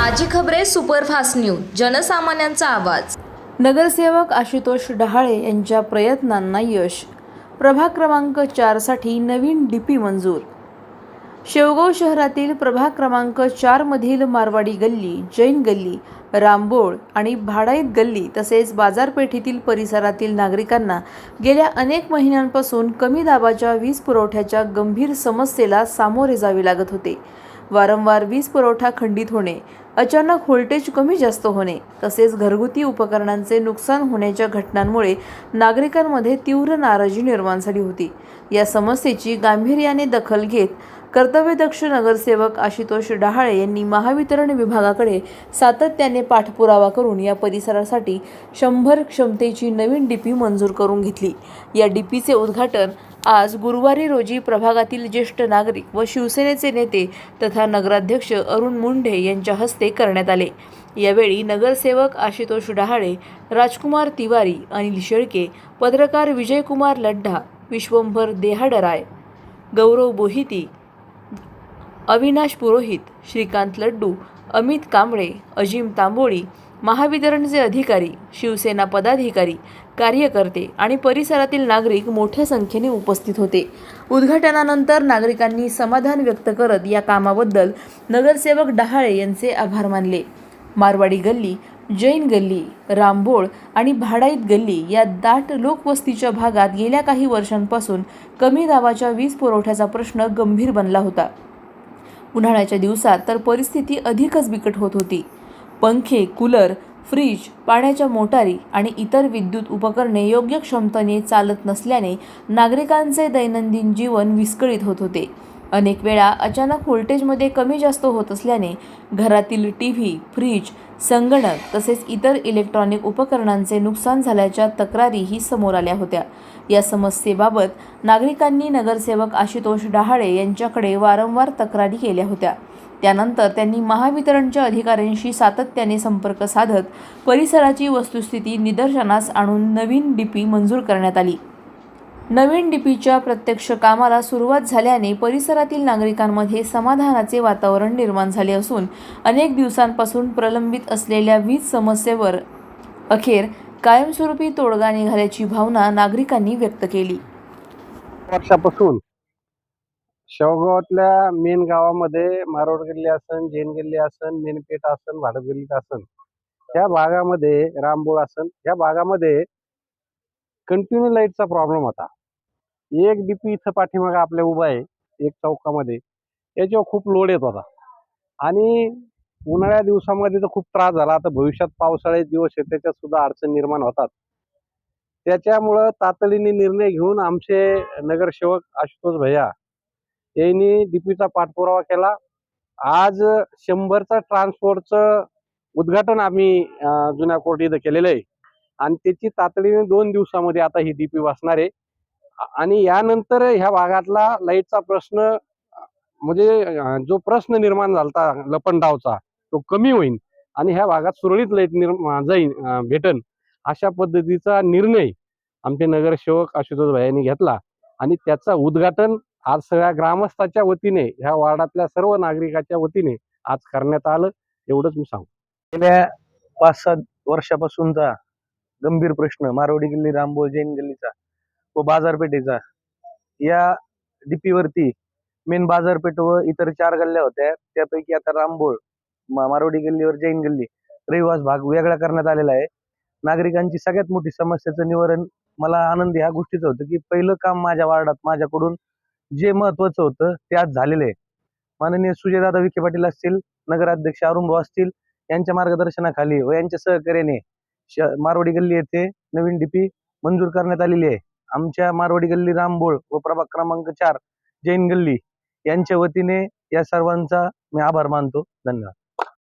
ताजी खबरे superfast news, जनसामान्यांचा आवाज। नगरसेवक आशुतोष डहाळे यांच्या प्रयत्नांना यश। प्रभाग क्रमांक 4 साठी नवीन डीपी मंजूर। शेवगाव शहरातील प्रभाग क्रमांक 4 मधील मारवाडी गल्ली, जैन गल्ली, रामबोळ आणि भाडाईत गल्ली तसेच बाजारपेठेतील परिसरातील नागरिकांना गेल्या अनेक महिन्यांपासून कमी दाबाच्या वीज पुरवठ्याच्या गंभीर समस्येला सामोरे जावे लागत होते। वारंवार वीज पुरवठा खंडित होणे, अचानक व्होल्टेज कमी जास्त होणे तसेच घरगुती उपकरणांचे नुकसान होण्याच्या घटनांमुळे नागरिकांमध्ये तीव्र नाराजी निर्माण झाली होती। या समस्येची गांभीर्याने दखल घेत कर्तव्यदक्ष नगरसेवक आशुतोष डहाळे यांनी महावितरण विभागाकडे सातत्याने पाठपुरावा करून या परिसरासाठी 100 क्षमतेची नवीन डीपी मंजूर करून घेतली। या डीपीचे उद्घाटन आज गुरुवारी रोजी प्रभागातील ज्येष्ठ नागरिक व शिवसेनेचे नेते तथा नगराध्यक्ष अरुण मुंढे यांच्या हस्ते करण्यात आले। यावेळी नगरसेवक आशुतोष डहाळे, राजकुमार तिवारी, अनिल शेळके, पत्रकार विजयकुमार लड्ढा, विश्वंभर देहाडराय, गौरव बोहिती, अविनाश पुरोहित, श्रीकांत लड्डू, अमित कांबळे, अजिम तांबोळी, महावितरणचे अधिकारी, शिवसेना पदाधिकारी, कार्यकर्ते आणि परिसरातील नागरिक मोठ्या संख्येने उपस्थित होते। उद्घाटनानंतर नागरिकांनी समाधान व्यक्त करत या कामाबद्दल नगरसेवक डहाळे यांचे आभार मानले। मारवाडी गल्ली, जैन गल्ली, रामबोळ आणि भाडाईत गल्ली या दाट लोकवस्तीच्या भागात गेल्या काही वर्षांपासून कमी दाबाच्या वीज पुरवठ्याचा प्रश्न गंभीर बनला होता। उन्हाळ्याच्या दिवसात तर परिस्थिती अधिकच बिकट होत होती। पंखे, कूलर, फ्रीज, पाण्याच्या मोटारी आणि इतर विद्युत उपकरणे योग्य क्षमतेने चालत नसल्याने नागरिकांचे दैनंदिन जीवन विस्कळीत होत होते। अनेक वेळा अचानक व्होल्टेजमध्ये कमी जास्त होत असल्याने घरातील टीव्ही, फ्रीज, संगणक तसेच इतर इलेक्ट्रॉनिक उपकरणांचे नुकसान झाल्याच्या तक्रारीही समोर आल्या होत्या। या समस्येबाबत नागरिकांनी नगरसेवक आशुतोष डहाळे यांच्याकडे वारंवार तक्रारी केल्या होत्या। त्यानंतर त्यांनी महावितरणच्या अधिकाऱ्यांशी सातत्याने संपर्क साधत परिसराची वस्तुस्थिती निदर्शनास आणून नवीन डीपी मंजूर करण्यात आली। नवीन डीपीच्या प्रत्यक्ष कामाला सुरुवात झाल्याने परिसरातील नागरिकांमध्ये समाधानाचे वातावरण निर्माण झाले असून अनेक दिवसांपासून प्रलंबित असलेल्या वीज समस्येवर अखेर कायमस्वरूपी तोडगा निघाल्याची भावना नागरिकांनी व्यक्त केली। वर्षापासून शेवगावातल्या मेन गावामध्ये मारोड गल्ली असन, जैन गल्ली असन, मेनपेठ असन, भाडत गल्ली असन, ह्या भागामध्ये रामबोळ असन, ह्या भागामध्ये कंटिन्यू लाईटचा प्रॉब्लेम होता। एक डीपी इथं पाठीमागे आपल्या उभा आहे एक चौकामध्ये, याच्यावर खूप लोड येत होता आणि उन्हाळ्या दिवसामध्ये तर खूप त्रास झाला। आता भविष्यात पावसाळ्याचे दिवस आहेत, त्याच्यात सुद्धा अडचण निर्माण होतात। त्याच्यामुळं तातडीने निर्णय घेऊन आमचे नगरसेवक आशुतोष भैया यांनी डीपीचा पाठपुरावा केला। आज 100चा ट्रान्सपोर्टचं उद्घाटन आम्ही जुन्या कोर्ट इथं केलेलं आहे आणि त्याची तातडीने 2 दिवसामध्ये आता ही डीपी बसणार आहे आणि यानंतर ह्या भागातला लाईटचा प्रश्न म्हणजे जो प्रश्न निर्माण झालता लपंडावचा तो कमी होईल आणि ह्या भागात सुरळीत लाईट भेटन अशा पद्धतीचा निर्णय आमचे नगरसेवक आशुतोष भैयांनी घेतला आणि त्याचा उद्घाटन आज सगळ्या ग्रामस्थाच्या वतीने ह्या वार्डातल्या सर्व नागरिकाच्या वतीने आज करण्यात आलं। एवढंच मी सांगतो। गेल्या 5-7 वर्षापासूनचा गंभीर प्रश्न मारवाडी गल्ली, रामबोळ, जैन गल्लीचा व बाजारपेठेचा, या डीपीवरती मेन बाजारपेठ व इतर 4 गल्ल्या होत्या, त्यापैकी आता रामबोळ, मारवाडी गल्लीवर जैन गल्ली रहिवास भाग वेगळा करण्यात आलेला आहे। नागरिकांची सगळ्यात मोठी समस्याचं निवारण मला आनंद ह्या गोष्टीचं होतं की पहिलं काम माझ्या वार्डात माझ्याकडून जे महत्वाचं होतं ते आज झालेलं आहे। माननीय सुजयदादा विखे पाटील असतील, नगराध्यक्ष अरुण भाऊ असतील यांच्या मार्गदर्शनाखाली व यांच्या सहकार्याने मारवाडी गल्ली येथे नवीन डीपी मंजूर करण्यात आलेली आहे। आमच्या मारवाडी गल्ली, रामबोळ व प्रभाग क्रमांक 4 जैन गल्ली यांच्या वतीने या सर्वांचा मी आभार मानतो। धन्यवाद।